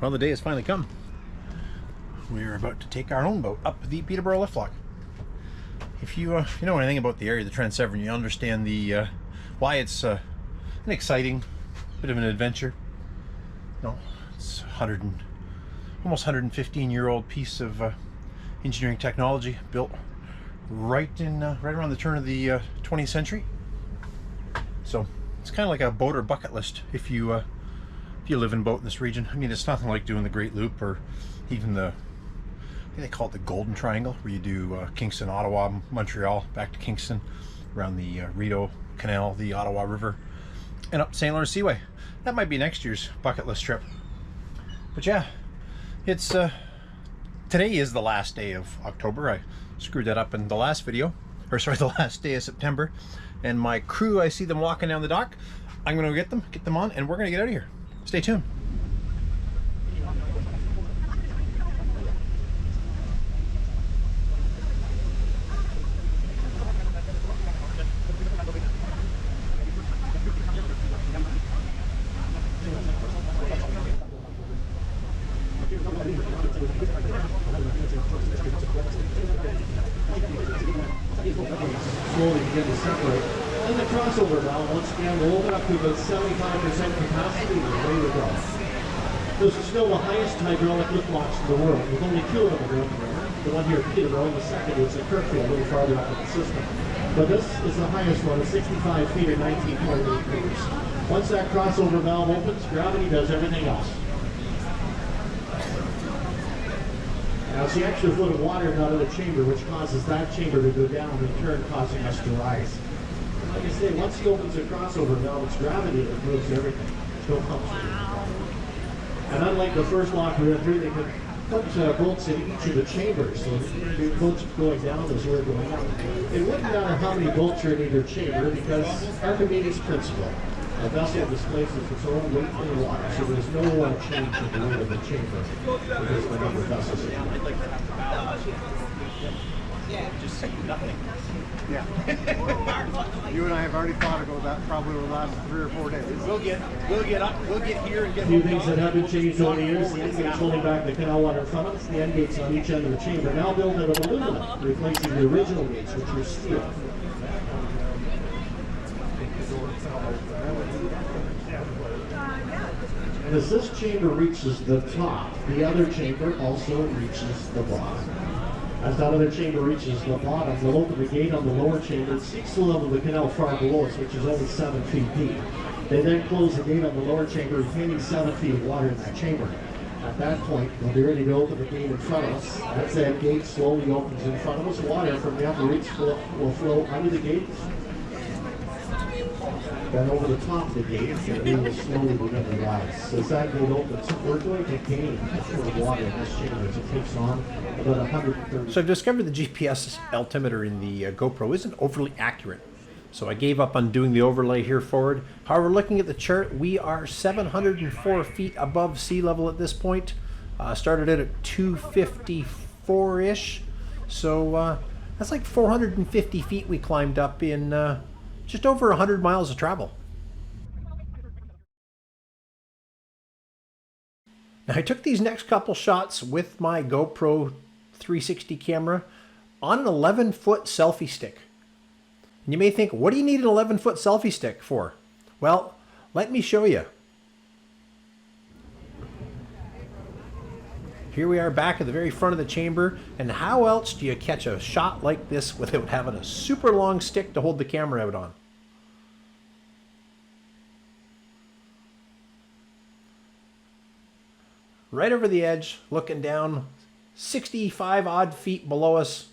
Well, the day has finally come. We're about to take our own boat up the Peterborough Liftlock. If you know anything about the area of the Trent-Severn, you understand the why it's an exciting bit of an adventure. No, it's almost 115-year-old piece of engineering technology built right around the turn of the 20th century. So it's kind of like a boat or bucket list if you live in boat in this region. I mean, it's nothing like doing the Great Loop or even I think they call it the Golden Triangle, where you do Kingston, Ottawa, Montreal, back to Kingston, around the Rideau Canal, the Ottawa River, and up St. Lawrence Seaway. That might be next year's bucket list trip. But yeah, it's today is the last day of October. I screwed that up in the last video, or sorry, the last day of September. And my crew, I see them walking down the dock. I'm gonna get them on, and we're gonna get out of here. Stay tuned. Slowly begin to separate. And the crossover valve, once again, will open up to about 75% capacity and ready to go. This is still the highest hydraulic lift locks in the world, with only 2 of them around here. The one here at Peterborough, and the second is at Kirkfield, a little farther up in the system. But this is the highest one, at 65 feet or 19.8 meters. Once that crossover valve opens, gravity does everything else. Now it's the extra foot of water out of the chamber which causes that chamber to go down, in turn causing us to rise. Like I say, once he opens the crossover valve, it's gravity that moves everything. There's no pumps. Wow. And unlike the first lock we went through, they could put bolts in each of the chambers. So the bolts going down as we're going up. It wouldn't matter how many bolts are in either chamber, because Archimedes' principle. A vessel displaces its own weight in the water, so there's no change in the weight of the chamber because the number of vessels in it. Yeah, just nothing. Yeah. You and I have already thought about that probably over the last 3 or 4 days. We'll get here and get A few things that have been changed over the years. The end gates holding back the canal water in front of us, the end gates on each end of the chamber, now built out of aluminum, replacing the original gates, which were steel. And as this chamber reaches the top, the other chamber also reaches the bottom. As that other chamber reaches the bottom, they'll open the gate on the lower chamber. It seeks the level of the canal far below us, which is only 7 feet deep. They then close the gate on the lower chamber, retaining 7 feet of water in that chamber. At that point, they'll be ready to open the gate in front of us. As that gate slowly opens in front of us, water from the upper reach will flow under the gate, then over the top of the gate, and we will slowly begin to rise. As that gate opens, we're going to gain a foot of water in this chamber as it takes on about 130. So I've discovered the GPS altimeter in the GoPro isn't overly accurate. So I gave up on doing the overlay here forward. However, looking at the chart, we are 704 feet above sea level at this point. Started it at 254-ish. So that's like 450 feet we climbed up in just over 100 miles of travel. Now I took these next couple shots with my GoPro 360 camera on an 11-foot selfie stick. And you may think, what do you need an 11-foot selfie stick for? Well, let me show you. Here we are back at the very front of the chamber, and how else do you catch a shot like this without having a super long stick to hold the camera out on? Right over the edge, looking down 65 odd feet below us,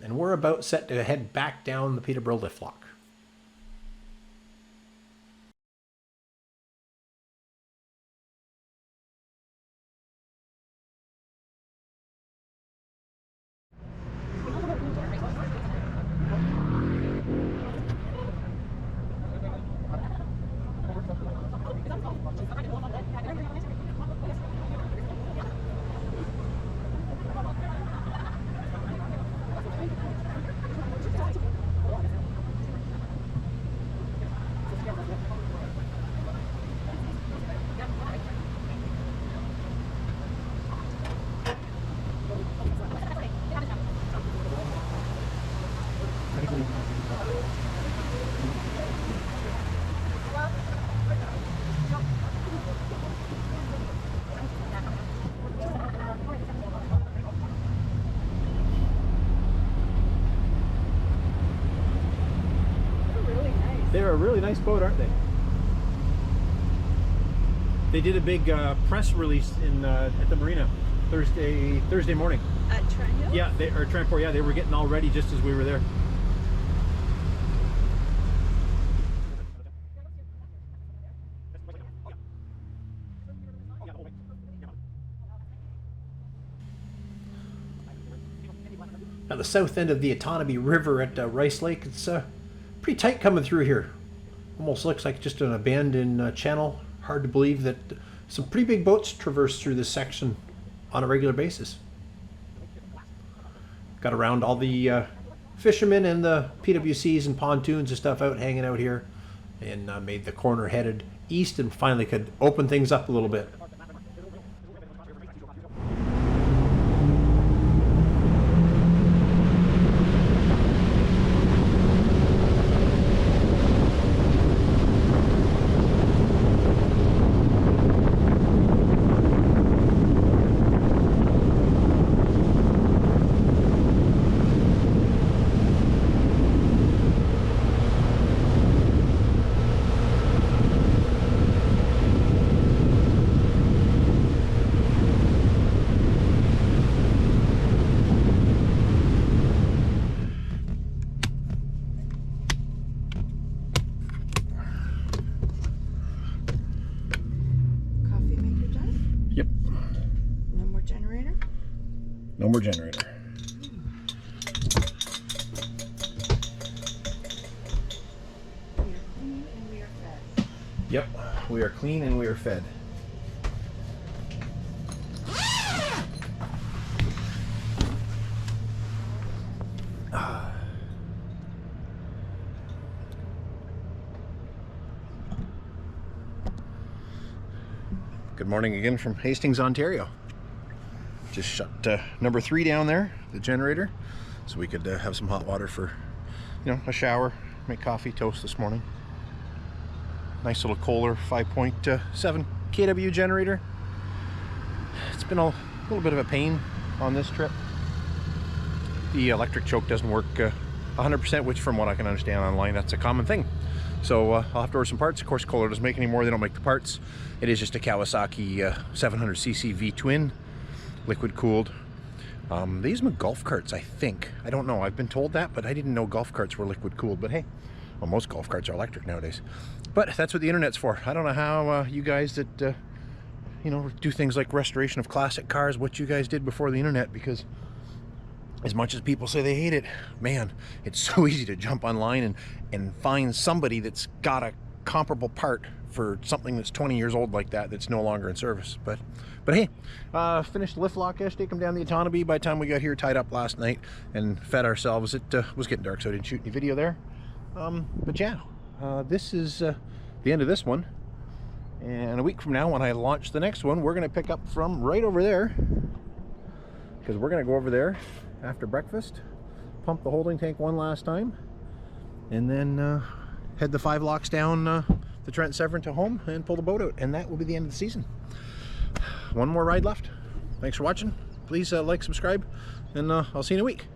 and we're about set to head back down the Peterborough Liftlock. They're a really nice boat, aren't they? They did a big press release in at the marina Thursday morning. At Trent Hill? Yeah, Trent-Severn. Yeah, they were getting all ready just as we were there. At the south end of the Accompany River at Rice Lake, it's pretty tight coming through here. Almost looks like just an abandoned channel. Hard to believe that some pretty big boats traverse through this section on a regular basis. Got around all the fishermen and the PWCs and pontoons and stuff out hanging out here, and made the corner headed east and finally could open things up a little bit. Yep. No more generator? No more generator. We are clean and we are fed. Yep, we are clean and we are fed. Good morning again from Hastings, Ontario. Just shut number 3 down there, the generator, so we could have some hot water for, you know, a shower, make coffee, toast this morning. Nice little Kohler 5.7 kW generator. It's been a little bit of a pain on this trip. The electric choke doesn't work 100%, which from what I can understand online, that's a common thing. So I'll have to order some parts. Of course, Kohler doesn't make any more. They don't make the parts. It is just a Kawasaki 700cc V-twin, liquid cooled. They use them in golf carts, I think. I don't know. I've been told that, but I didn't know golf carts were liquid cooled. But hey, well, most golf carts are electric nowadays. But that's what the internet's for. I don't know how you guys that you know, do things like restoration of classic cars, what you guys did before the internet, because as much as people say they hate it, man, it's so easy to jump online and find somebody that's got a comparable part for something that's 20 years old like that, that's no longer in service. But hey, finished the Liftlock yesterday, come down the Accompany. By the time we got here, tied up last night and fed ourselves. It was getting dark, so I didn't shoot any video there. But yeah, this is the end of this one. And a week from now, when I launch the next one, we're going to pick up from right over there, because we're going to go over there after breakfast, pump the holding tank one last time, and then head the 5 locks down the Trent-Severn to home and pull the boat out, and that will be the end of the season. One more ride left. Thanks for watching. Please like, subscribe, and I'll see you in a week.